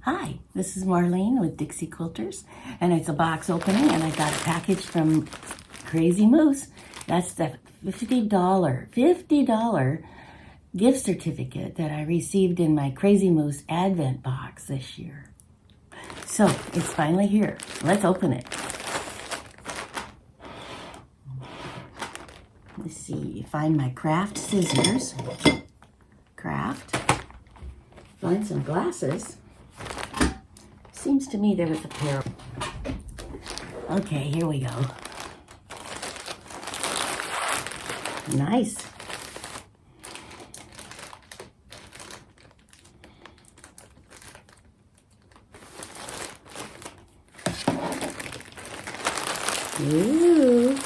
Hi, this is Marlene with Dixie Quilters, and it's a box opening, and I got a package from Crazy Moose. That's the $50 gift certificate that I received in my Crazy Moose Advent box this year. So, it's finally here. Let's open it. Let's see, find my craft scissors. Craft. Find some glasses. Seems to me there was a pair. Okay, here we go. Nice. Ooh.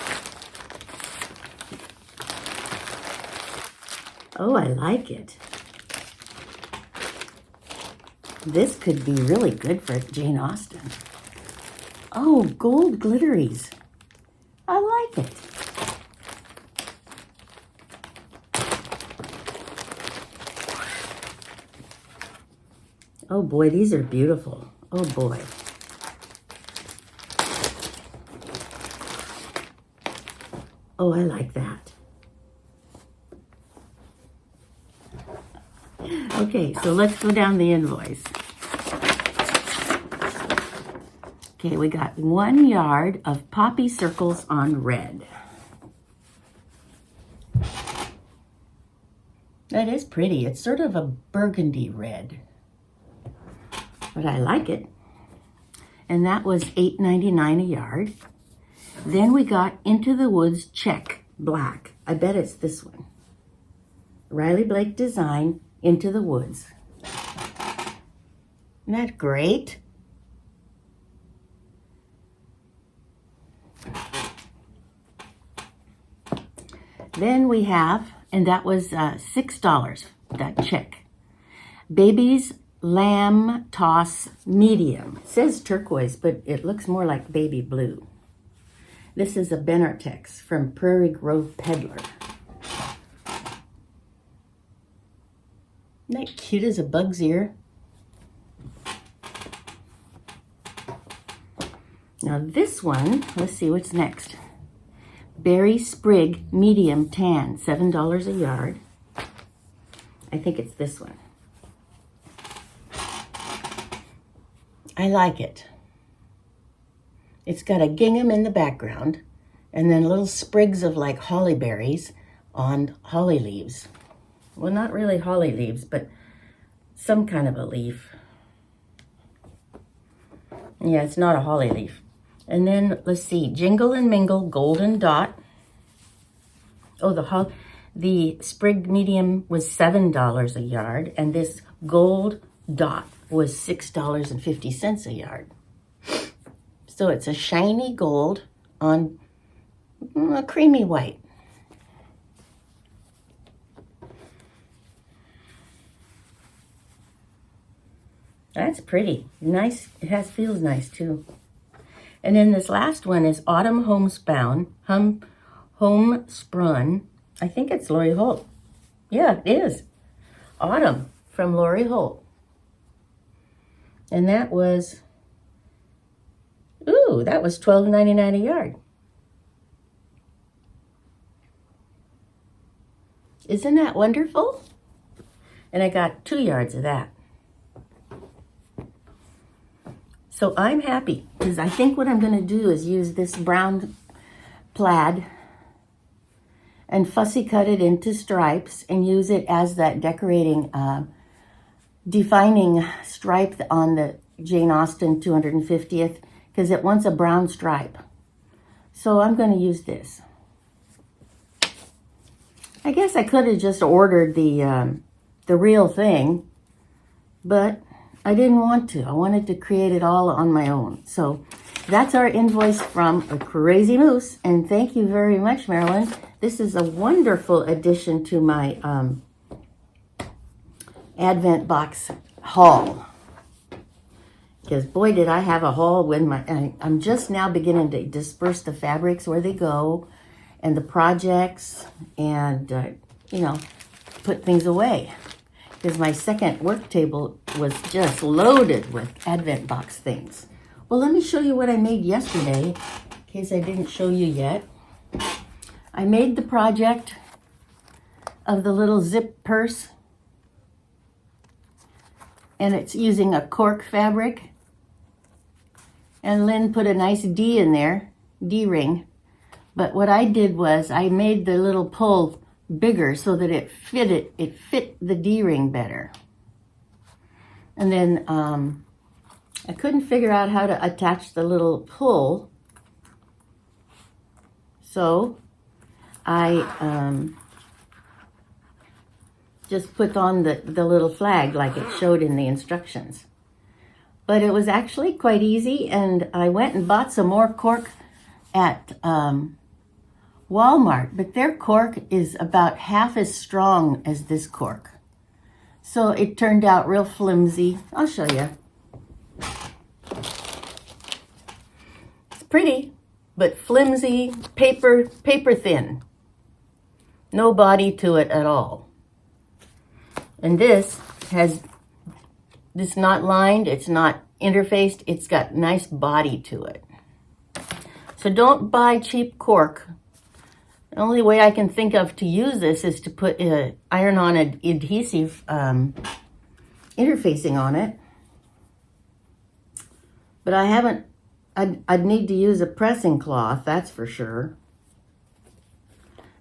Oh, I like it. This could be really good for Jane Austen. Oh, gold glitteries. I like it. Oh boy, these are beautiful. Oh boy. Oh, I like that. Okay, so let's go down the invoice. Okay, we got 1 yard of poppy circles on red. That is pretty. It's sort of a burgundy red, but I like it. And that was $8.99 a yard. Then we got Into the Woods check black. I bet it's this one. Riley Blake design, Into the Woods. Isn't that great? Then we have, and that was $6, that check. Baby's Lamb Toss Medium. It says turquoise, but it looks more like baby blue. This is a Benartex from Prairie Grove Peddler. Isn't that cute as a bug's ear? Now this one, let's see what's next. Berry Sprig Medium Tan, $7 a yard. I think it's this one. I like it. It's got a gingham in the background and then little sprigs of like holly berries on holly leaves. Well, not really holly leaves, but some kind of a leaf. Yeah, it's not a holly leaf. And then, let's see, Jingle and Mingle Golden Dot. Oh, the sprig medium was $7 a yard, and this gold dot was $6.50 a yard. So it's a shiny gold on a creamy white. That's pretty. Nice. It feels nice too. And then this last one is Autumn Homespun. Homespun. I think it's Lori Holt. Yeah, it is. Autumn from Lori Holt. And that was, ooh, that was $12.99 a yard. Isn't that wonderful? And I got 2 yards of that. So I'm happy because I think what I'm going to do is use this brown plaid and fussy cut it into stripes and use it as that decorating, defining stripe on the Jane Austen 250th because it wants a brown stripe. So I'm going to use this. I guess I could have just ordered the real thing, but I didn't want to. I wanted to create it all on my own. So that's our invoice from a Crazy Moose. And thank you very much, Marilyn. This is a wonderful addition to my Advent box haul. Because boy, did I have a haul when I'm just now beginning to disperse the fabrics where they go and the projects and, you know, put things away. because my second work table was just loaded with Advent box things. Well, let me show you what I made yesterday, in case I didn't show you yet. I made the project of the little zip purse, and it's using a cork fabric. And Lynn put a nice D in there, D-ring. But what I did was I made the little pull bigger so that it fit the D-ring better. And then I couldn't figure out how to attach the little pull, so I just put on the little flag like it showed in the instructions. But it was actually quite easy, and I went and bought some more cork at Walmart, but their cork is about half as strong as this cork. So it turned out real flimsy. I'll show you. It's pretty, but flimsy, paper thin. No body to it at all. And this not lined, it's not interfaced, it's got nice body to it. So don't buy cheap cork. The only way I can think of to use this is to put iron-on adhesive interfacing on it. But I haven't, I'd need to use a pressing cloth, that's for sure.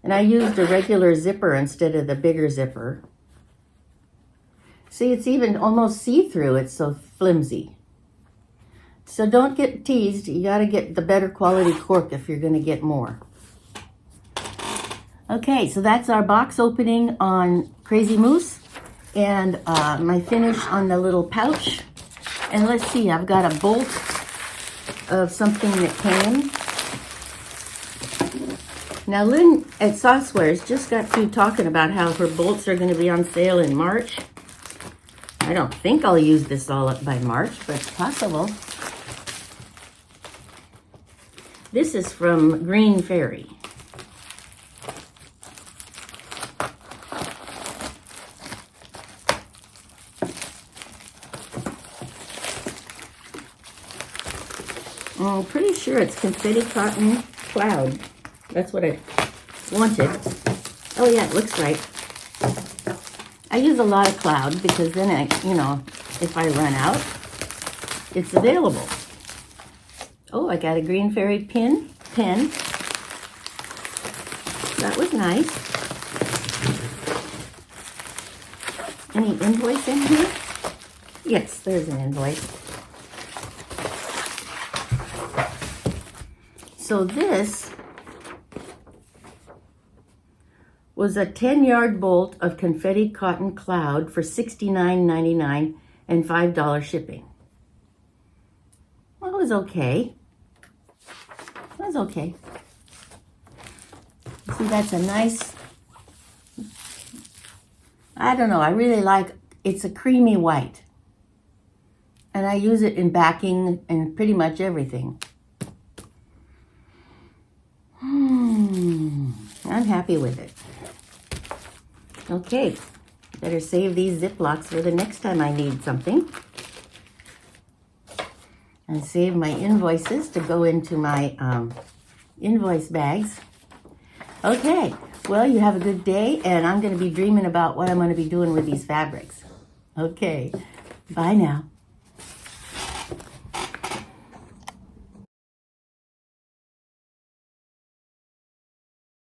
And I used a regular zipper instead of the bigger zipper. See, it's even almost see-through, it's so flimsy. So don't get teased, you gotta get the better quality cork if you're gonna get more. Okay, so that's our box opening on Crazy Moose, and my finish on the little pouch. And let's see, I've got a bolt of something that came. Now Lynn at Saucewares just got through talking about how her bolts are gonna be on sale in March. I don't think I'll use this all up by March, but it's possible. This is from Green Fairy. I'm pretty sure it's Confetti Cotton Cloud. That's what I wanted. Oh yeah, it looks right. I use a lot of cloud because then if I run out, it's available. Oh, I got a Green Fairy pen. That was nice. Any invoice in here? Yes, there's an invoice. So this was a 10-yard bolt of Confetti Cotton Cloud for $69.99 and $5 shipping. Well, it was okay. It was okay. See, that's a nice, I don't know, I really like, it's a creamy white. And I use it in backing and pretty much everything. I'm happy with it. Okay, better save these Ziplocs for the next time I need something. And save my invoices to go into my invoice bags. Okay, well, you have a good day, and I'm going to be dreaming about what I'm going to be doing with these fabrics. Okay, bye now.